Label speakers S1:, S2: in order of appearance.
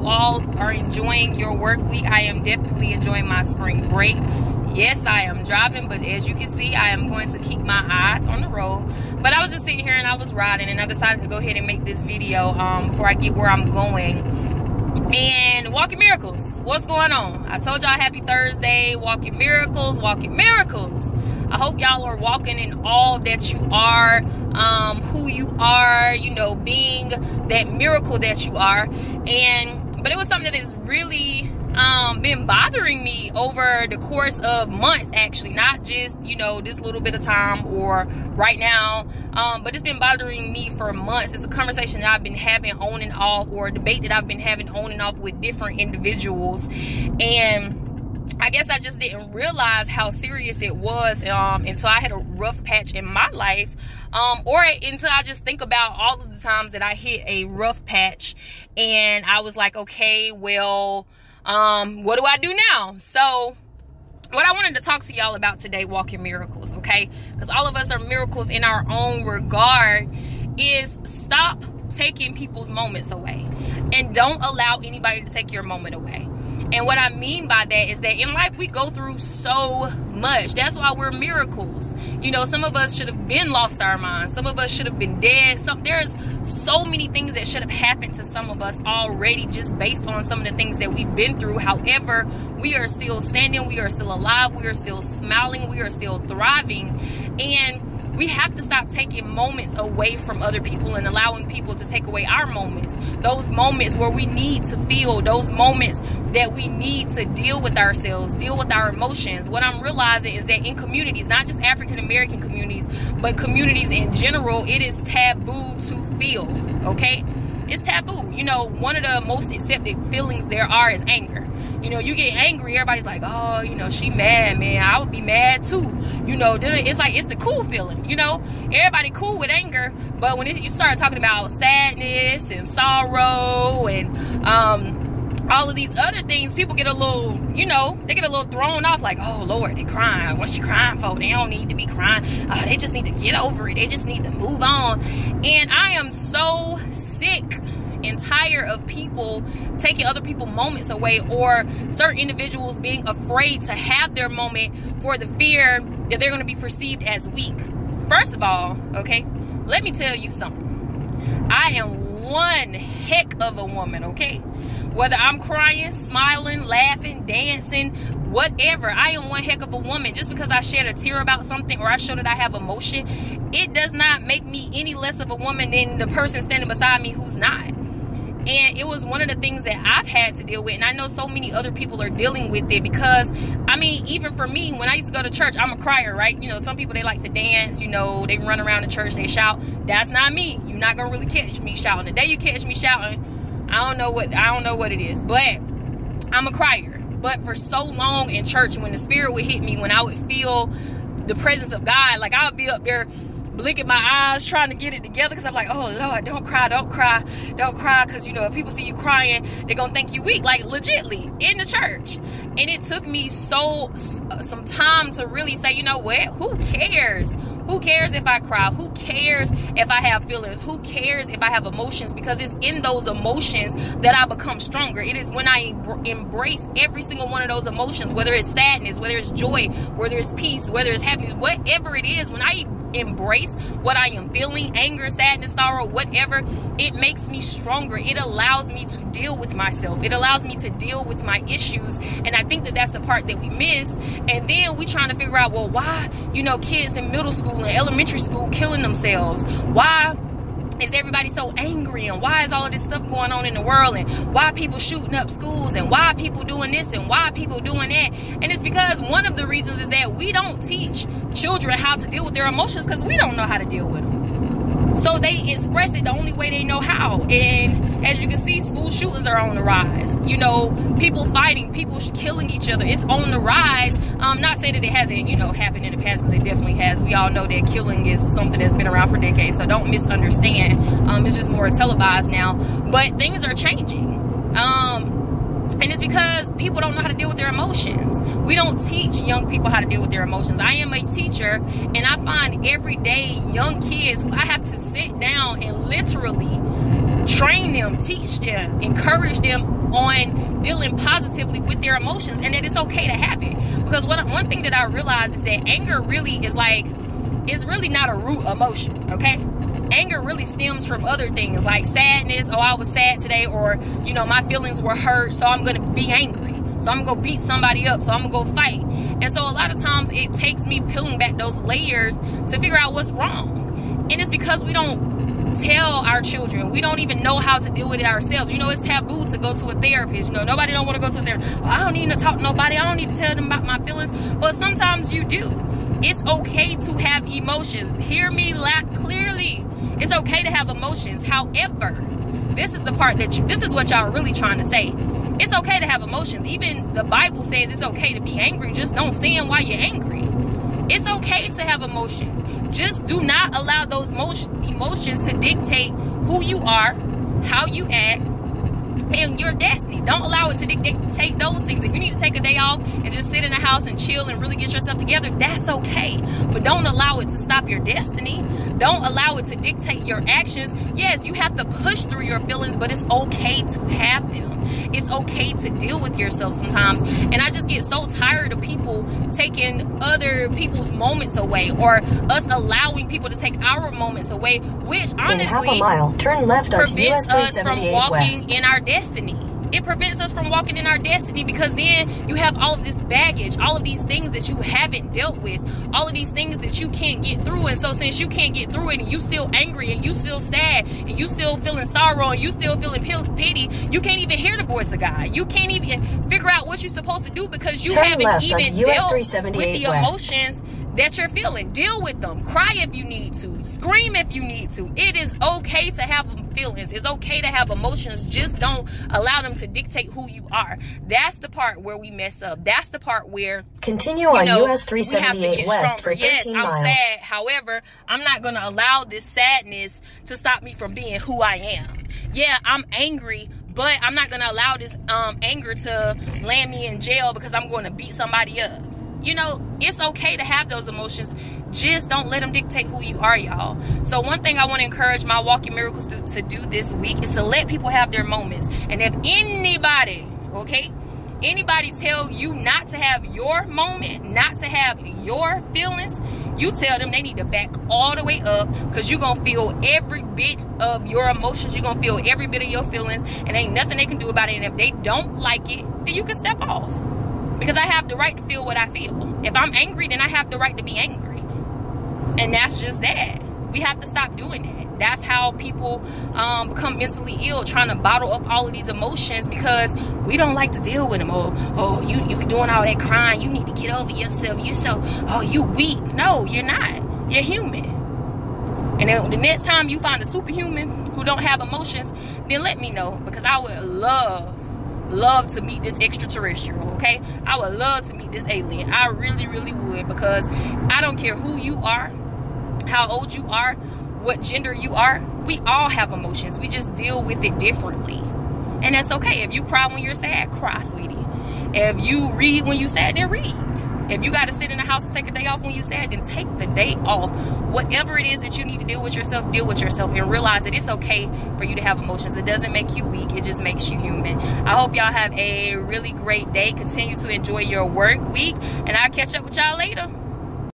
S1: all are enjoying your work week. I am definitely enjoying my spring break. Yes, I am driving, but as you can see, I am going to keep my eyes on the road. But I was just sitting here and I was riding, and I decided to go ahead and make this video before I get where I'm going. And walking miracles, what's going on? I told y'all happy Thursday. Walking miracles, walking miracles. I hope y'all are walking in all that you are, who you are, you know, being that miracle that you are. But it was something that has really been bothering me over the course of months, actually, not just, you know, this little bit of time or right now, but it's been bothering me for months. It's a conversation that I've been having on and off, or a debate that I've been having on and off with different individuals. And I guess I just didn't realize how serious it was until I had a rough patch in my life, or until I just think about all of the times that I hit a rough patch and I was like, okay, well, what do I do now? So what I wanted to talk to y'all about today, walking miracles, okay? Because all of us are miracles in our own regard, is stop taking people's moments away, and don't allow anybody to take your moment away. And what I mean by that is that in life we go through so much. That's why we're miracles. You know, some of us should have been lost our minds. Some of us should have been dead. There's so many things that should have happened to some of us already, just based on some of the things that we've been through. However, we are still standing. We are still alive. We are still smiling. We are still thriving. And we have to stop taking moments away from other people and allowing people to take away our moments. Those moments where we need to feel, those moments that we need to deal with ourselves, deal with our emotions. What I'm realizing is that in communities, not just African American communities, but communities in general, it is taboo to feel, okay? It's taboo. You know, one of the most accepted feelings there are is anger. You know, you get angry, everybody's like, oh, you know, she mad, man. I would be mad too. You know, it's like, it's the cool feeling, you know? Everybody cool with anger, but when you start talking about sadness and sorrow and all of these other things, people get a little, you know, they get a little thrown off, like, oh, Lord, they crying. What's she crying for? They don't need to be crying. They just need to get over it. They just need to move on. And I am so sick and tired of people taking other people's moments away, or certain individuals being afraid to have their moment for the fear that they're going to be perceived as weak. First of all, okay, let me tell you something. I am one heck of a woman, okay? Whether I'm crying, smiling, laughing, dancing, whatever, I am one heck of a woman. Just because I shed a tear about something or I show that I have emotion, it does not make me any less of a woman than the person standing beside me who's not. And it was one of the things that I've had to deal with, and I know so many other people are dealing with it, because I mean, even for me, when I used to go to church, I'm a crier, right? You know, some people, they like to dance, you know, they run around the church, they shout. That's not me. You're not gonna really catch me shouting. The day you catch me shouting, I don't know what it is, but I'm a crier. But for so long in church, when the Spirit would hit me, when I would feel the presence of God, like I would be up there blinking my eyes, trying to get it together, because I'm like, oh Lord, don't cry, don't cry, don't cry, because you know, if people see you crying, they're gonna think you weak, like legitly in the church. And it took me some time to really say, you know what, who cares? Who cares if I cry? Who cares if I have feelings? Who cares if I have emotions? Because it's in those emotions that I become stronger. It is when I embrace every single one of those emotions, whether it's sadness, whether it's joy, whether it's peace, whether it's happiness, whatever it is, when I embrace what I am feeling, anger, sadness, sorrow, whatever, it makes me stronger. It allows me to deal with myself. It allows me to deal with my issues. And I think that that's the part that we miss. And then we trying to figure out, well, why, you know, kids in middle school and elementary school killing themselves? Why is everybody so angry, and why is all of this stuff going on in the world, and why people shooting up schools, and why people doing this, and why people doing that? And it's because one of the reasons is that we don't teach children how to deal with their emotions, because we don't know how to deal with them. So they express it the only way they know how. And as you can see, school shootings are on the rise. You know, people fighting, people killing each other. It's on the rise. Not saying that it hasn't, you know, happened in the past, because it definitely has. We all know that killing is something that's been around for decades. So don't misunderstand. It's just more televised now. But things are changing. And it's because people don't know how to deal with their emotions. We don't teach young people how to deal with their emotions. I am a teacher, and I find every day young kids who I have to sit down and literally train them, teach them, encourage them on dealing positively with their emotions, and that it's okay to have it. Because one thing that I realized is that anger really is like, it's really not a root emotion, okay? Anger really stems from other things like sadness. Oh, I was sad today, or, you know, my feelings were hurt, so I'm gonna be angry. So I'm gonna go beat somebody up, so I'm gonna go fight. And so a lot of times it takes me peeling back those layers to figure out what's wrong. And it's because we don't tell our children. We don't even know how to deal with it ourselves. You know, it's taboo to go to a therapist. You know, nobody don't want to go to a therapist. Oh, I don't need to talk to nobody. I don't need to tell them about my feelings. But sometimes you do. It's okay to have emotions. Hear me clearly. It's okay to have emotions. However, this is the part that this is what y'all are really trying to say. It's okay to have emotions. Even the Bible says it's okay to be angry. Just don't sin while you're angry. It's okay to have emotions. Just do not allow those emotions to dictate who you are, how you act, and your destiny. Don't allow it to dictate those things. If you need to take a day off and just sit in the house and chill and really get yourself together, that's okay. But don't allow it to stop your destiny. Don't allow it to dictate your actions. Yes, you have to push through your feelings, but it's okay to have them. It's okay to deal with yourself sometimes. And I just get so tired of people taking other people's moments away, or us allowing people to take our moments away, which honestly,
S2: in half a mile, turn left onto US 378
S1: us from walking
S2: West.
S1: in our destiny. It prevents us from walking in our destiny, because then you have all of this baggage, all of these things that you haven't dealt with, all of these things that you can't get through. And so since you can't get through it, and you still angry, and you still sad, and you still feeling sorrow, and you still feeling pity, you can't even hear the voice of God. You can't even figure out what you're supposed to do, because you haven't even dealt with the emotions that you're feeling. Deal with them. Cry if you need to. Scream if you need to. It is okay to have feelings. It's okay to have emotions. Just don't allow them to dictate who you are. That's the part where we mess up. That's the part where
S2: continue on US 378 West for 13 miles.
S1: I'm sad. However, I'm not going to allow this sadness to stop me from being who I am. Yeah, I'm angry, but I'm not going to allow this anger to land me in jail because I'm going to beat somebody up. You know, it's okay to have those emotions. Just don't let them dictate who you are, y'all. So one thing I want to encourage my Walking Miracles to do this week is to let people have their moments. And if anybody, okay, anybody tell you not to have your moment, not to have your feelings, you tell them they need to back all the way up, because you're going to feel every bit of your emotions. You're going to feel every bit of your feelings, and ain't nothing they can do about it. And if they don't like it, then you can step off. Because I have the right to feel what I feel. If I'm angry, then I have the right to be angry. And that's just that. We have to stop doing that. That's how people become mentally ill, trying to bottle up all of these emotions because we don't like to deal with them. Oh, you doing all that crying. You need to get over yourself. You weak. No, you're not. You're human. And then the next time you find a superhuman who don't have emotions, then let me know, because I would love to meet this extraterrestrial, okay? I would love to meet this alien. I really, really would, because I don't care who you are, how old you are, what gender you are. We all have emotions. We just deal with it differently. And that's okay. If you cry when you're sad, cry, sweetie. If you read when you're sad, then read. If you got to sit in the house and take a day off when you're sad, then take the day off. Whatever it is that you need to deal with yourself, and realize that it's okay for you to have emotions. It doesn't make you weak. It just makes you human. I hope y'all have a really great day. Continue to enjoy your work week, and I'll catch up with y'all later.